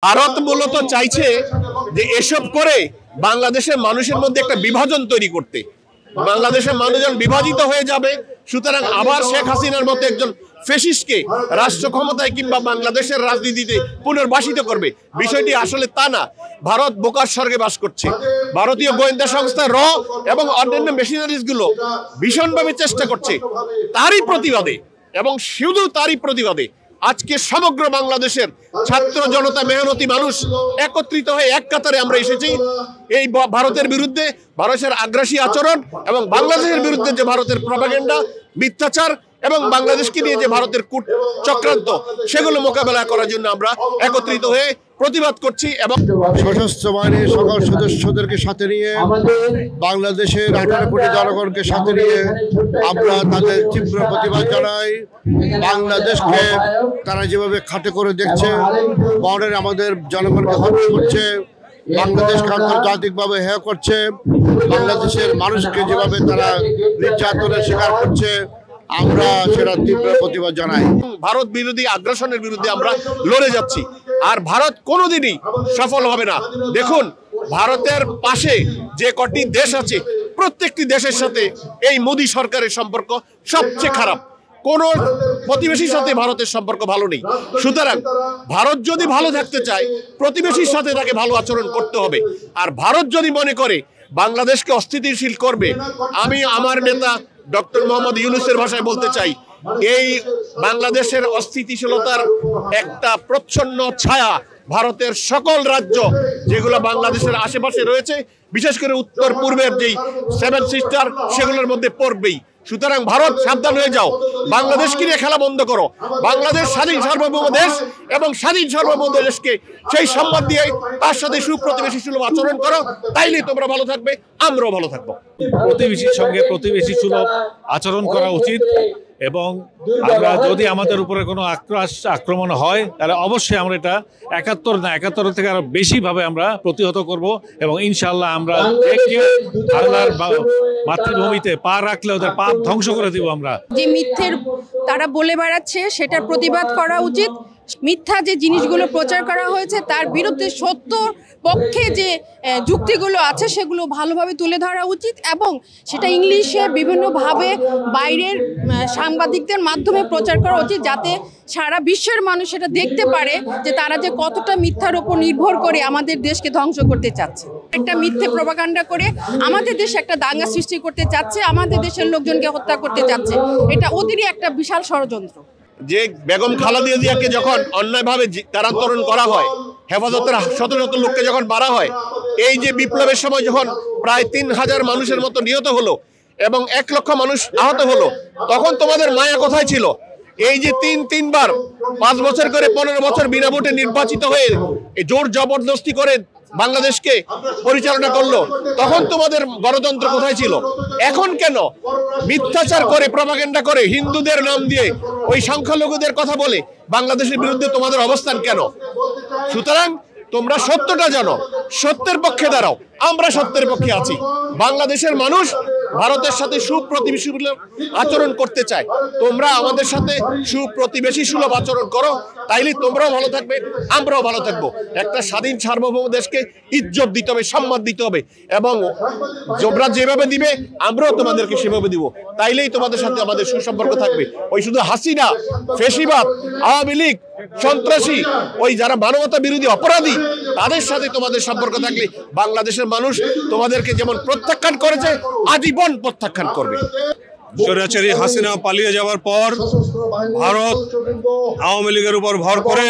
ভারত মূলত চাইছে যে এসব করে বাংলাদেশের মানুষের মধ্যে একটা বিভাজন তৈরি করতে। বাংলাদেশের মানুষজন বিভাজিত হয়ে যাবে, সুতরাং আবার শেখ হাসিনার মতো একজন ফ্যাসিস্টকে রাষ্ট্র ক্ষমতায় কিংবা বাংলাদেশের রাজনীতিতে পুনর্বাসিত করবে। বিষয়টি আসলে তা না। ভারত বোকার স্বর্গে বাস করছে। ভারতীয় গোয়েন্দা সংস্থা র এবং অন্যান্য মেশিনারিজ গুলো ভীষণভাবে চেষ্টা করছে তারই প্রতিবাদে, এবং শুধু তারই প্রতিবাদে আজকে সমগ্র বাংলাদেশের ছাত্র জনতা, মেহনতি মানুষ একত্রিত হয়ে এক কাতারে আমরা এসেছি এই ভারতের বিরুদ্ধে, ভারতের আগ্রাসী আচরণ এবং বাংলাদেশের বিরুদ্ধে যে ভারতের প্রপাগান্ডা, মিথ্যাচার এবং বাংলাদেশকে নিয়ে যে ভারতের কূট চক্রান্ত, সেগুলো মোকাবেলা করার জন্য আমরা একত্রিত হয়ে প্রতিবাদ করছি। এবং সশস্ত্র বাহিনীর সকল সদস্যদেরকে সাথে নিয়ে, বাংলাদেশের 18 কোটি জনগণকে সাথে নিয়ে আমরা তাদের তীব্র প্রতিবাদ জানাই। বাংলাদেশকে তারা যেভাবে খাটে করে দেখছে, বর্ডারে আমাদের জনগণকে হত্যা করছে, বাংলাদেশকে আন্তর্জাতিকভাবে হেয় করছে, বাংলাদেশের মানুষকে যেভাবে তারা নির্যাতনের শিকার করছে, আমরা সেটা তীব্র প্রতিবাদ জানাই। ভারত বিরোধী আগ্রাসনের বিরুদ্ধে আমরা লড়ে যাচ্ছি, আর ভারত কোনোদিনই সফল হবে না। দেখুন, ভারতের পাশে যে কটি দেশ আছে, প্রত্যেকটি দেশের সাথে এই মোদী সরকারের সম্পর্ক সবচেয়ে খারাপ। কোন প্রতিবেশীর সাথে ভারতের সম্পর্ক ভালো নেই। সুতরাং ভারত যদি ভালো থাকতে চায়, প্রতিবেশীর সাথে তাকে ভালো আচরণ করতে হবে। আর ভারত যদি মনে করে বাংলাদেশকে অস্থিতিশীল করবে, আমি আমার নেতা ডক্টর মোহাম্মদ ইউনূসের ভাষায় বলতে চাই, এই বাংলাদেশের অস্থিতিশীলতার একটা প্রচ্ছন্ন ছায়া ভারতের সকল রাজ্য যেগুলো বাংলাদেশের আশেপাশে রয়েছে, বিশেষ করে উত্তর পূর্বের যেই 7 সিস্টার, সেগুলোর মধ্যে পড়বেই। সুতরাং ভারত, সাবধান হয়ে যাও, বাংলাদেশকে নিয়ে খেলা বন্ধ করো। বাংলাদেশ স্বাধীন সার্বভৌম দেশ, এবং স্বাধীন সার্বভৌম দেশকে সেই সম্মান দিয়ে তার সাথে সুপ্রতিবেশী সুলভ আচরণ করো, তাইলে তোমরা ভালো থাকবে, আমরাও ভালো থাকবো। প্রতিবেশীর সঙ্গে প্রতিবেশী সুলভ আচরণ করা উচিত, এবং আমরা যদি আমাদের উপরে কোনো আক্রমণ হয়, তাহলে অবশ্যই আমরা এটা 71 থেকে আরো বেশিভাবে আমরা প্রতিহত করব, এবং ইনশাআল্লাহ আমরা আল্লাহর মাতৃভূমিতে পা রাখলে ওদের পা ধ্বংস করে দিব। আমরা যে মিথ্যের তারা বলে বেড়াচ্ছে, সেটার প্রতিবাদ করা উচিত। মিথ্যা যে জিনিসগুলো প্রচার করা হয়েছে, তার বিরুদ্ধে সত্য পক্ষে যে যুক্তিগুলো আছে, সেগুলো ভালোভাবে তুলে ধরা উচিত, এবং সেটা ইংলিশে বিভিন্নভাবে বাইরের সাংবাদিকদের মাধ্যমে প্রচার করা উচিত, যাতে সারা বিশ্বের মানুষ সেটা দেখতে পারে যে তারা যে কতটা মিথ্যার উপর নির্ভর করে আমাদের দেশকে ধ্বংস করতে চাচ্ছে। একটা মিথ্যে প্রপাগান্ডা করে আমাদের দেশে একটা দাঙ্গা সৃষ্টি করতে চাচ্ছে, আমাদের দেশের লোকজনকে হত্যা করতে চাচ্ছে। এটা ওদেরই একটা বিশাল ষড়যন্ত্র। যে বেগম খালেদা জিয়াকে যখন অন্যায়ভাবে কারান্তরণ করা হয়, হেফাজতের শত শত লোককে যখন মারা হয়, এই যে বিপ্লবের সময় যখন প্রায় 3000 মানুষের মতো নিহত হলো এবং 1 লক্ষ মানুষ আহত হলো, তখন তোমাদের মায়া কোথায় ছিল? এই যে তিনবার 5 বছর করে 15 বছর বিনা ভোটে নির্বাচিত হয়ে জোর জবরদস্তি করে বাংলাদেশকে পরিচালনা করলো, তখন তোমাদের গণতন্ত্র কোথায় ছিল? এখন কেন মিথ্যাচার করে, প্রপাগান্ডা করে, হিন্দুদের নাম দিয়ে ওই সংখ্যালঘুদের কথা বলে বাংলাদেশের বিরুদ্ধে তোমাদের অবস্থান কেন? সুতরাং তোমরা সত্যটা জানো, সত্যের পক্ষে দাঁড়াও। আমরা সত্যের পক্ষে আছি। বাংলাদেশের মানুষ ভারতের সাথে সুপ্রতিবেশী আচরণ করতে চায়। তোমরা আমাদের সাথে সুপ্রতিবেশী সুলভ আচরণ করো, তাইলে তোমরাও ভালো থাকবে, আমরাও ভালো থাকবো। একটা স্বাধীন সার্বভৌম দেশকে ইজ্জত দিতে হবে, সম্মান দিতে হবে, এবং তোমরা যেভাবে দিবে আমরাও তোমাদেরকে সেভাবে দিব। তাইলেই তোমাদের সাথে আমাদের সুসম্পর্ক থাকবে। ওই শুধু হাসিনা, ফেসিবাদ, আওয়ামী লীগ, সন্ত্রাসী, ওই যারা মানবতা বিরোধী অপরাধী, তাদের সাথে তোমাদের সম্পর্ক থাকলে বাংলাদেশের মানুষ তোমাদেরকে যেমন প্রত্যাখ্যান করেছে, আজীবন প্রত্যাখ্যান করবে। স্বৈরাচারী হাসিনা পালিয়ে যাওয়ার পর ভারত আওয়ামী লীগের উপর ভর করে,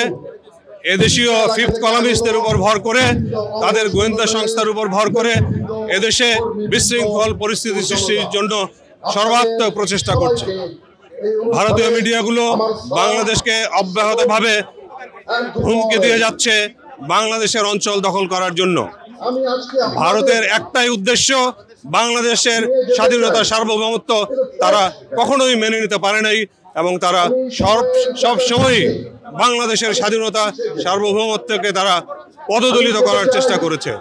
এদেশীয় 5th কলামিস্টদের উপর ভর করে, তাদের গোয়েন্দা সংস্থার উপর ভর করে এদেশে বিশৃঙ্খল পরিস্থিতি সৃষ্টির জন্য সর্বাত্মক প্রচেষ্টা করছে। ভারতীয় মিডিয়াগুলো বাংলাদেশকে অব্যাহতভাবে হুমকি দিয়ে যাচ্ছে বাংলাদেশের অঞ্চল দখল করার জন্য। ভারতের একটাই উদ্দেশ্য, বাংলাদেশের স্বাধীনতা, সার্বভৌমত্ব তারা কখনোই মেনে নিতে পারে নাই, এবং তারা সব সময় বাংলাদেশের স্বাধীনতা, সার্বভৌমত্বকে তারা পদদলিত করার চেষ্টা করেছে।